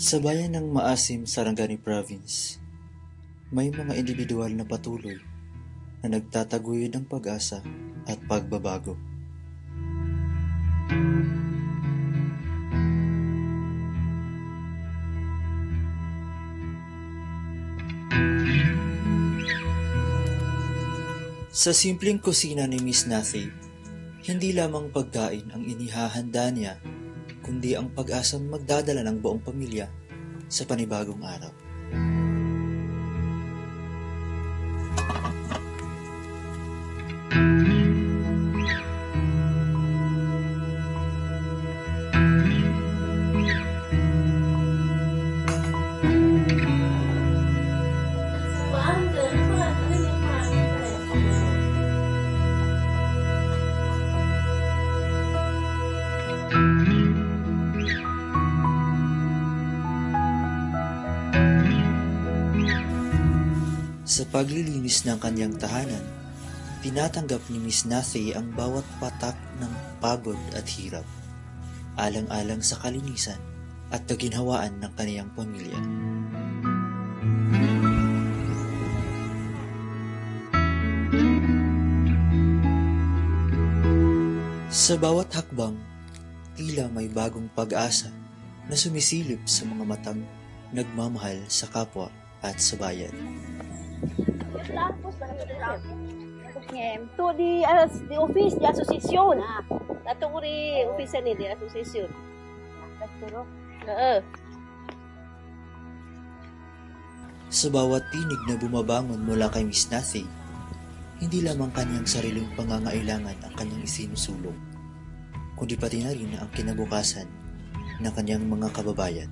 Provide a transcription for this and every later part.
Sa bayan ng Maasim, Sarangani Province, may mga individual na patuloy na nagtataguyod ng pag-asa at pagbabago. Sa simpleng kusina ni Miss Nathy, hindi lamang pagkain ang inihahanda niya, kundi ang pag-asang magdadala ng buong pamilya sa panibagong araw. Sa paglilinis ng kanyang tahanan, tinatanggap ni Miss Nathy ang bawat patak ng pagod at hirap, alang-alang sa kalinisan at kaginhawaan ng kaniyang pamilya. Sa bawat hakbang, tila may bagong pag-asa na sumisilip sa mga matang nagmamahal sa kapwa at sa bayan. To the office, the association. Dato ko rin office ni the association. Sa bawat tinig na bumabangon mula kay Miss Nathy, hindi lamang kanyang sariling pangangailangan ang kanyang isinusulong, kundi pati na rin ang kinabukasan ng kanyang mga kababayan.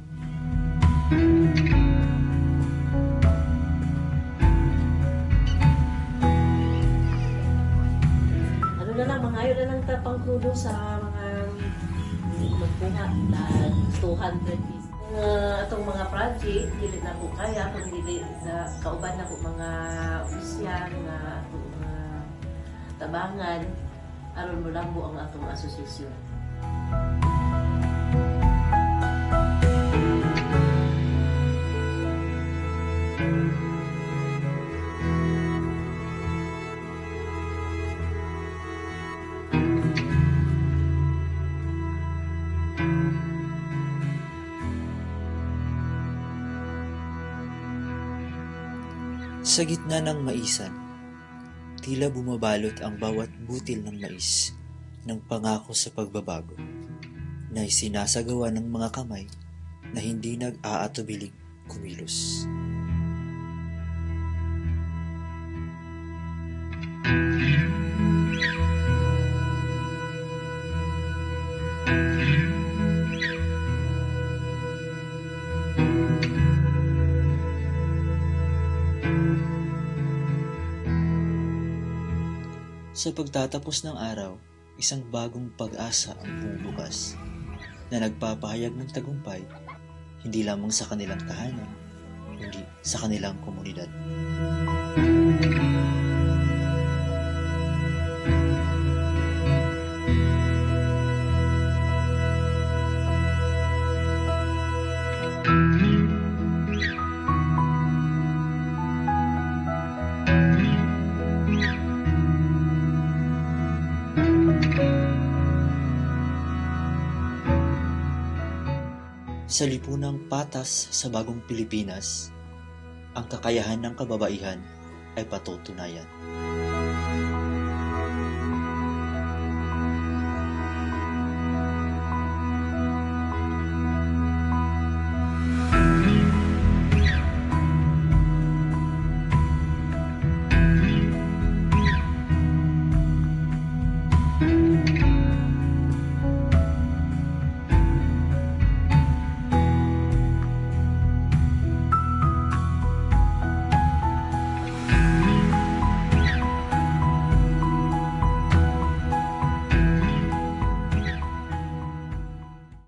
Ayaw na lang tapangkulo sa mga magkuha na 200 pieces. Atong mga project, dili na ko kaya kung dili sa kauban na ko mga opisyan na atong mga tabangan aron mo lang ang atong asosasyon. Sa gitna ng maisan, tila bumabalot ang bawat butil ng mais ng pangako sa pagbabago na isinasagawa ng mga kamay na hindi nag-aatubiling kumilos. Sa pagtatapos ng araw, isang bagong pag-asa ang bumubukas na nagpapahayag ng tagumpay hindi lamang sa kanilang tahanan, kundi sa kanilang komunidad. Sa lipunang patas sa bagong Pilipinas, ang kakayahan ng kababaihan ay patutunayan.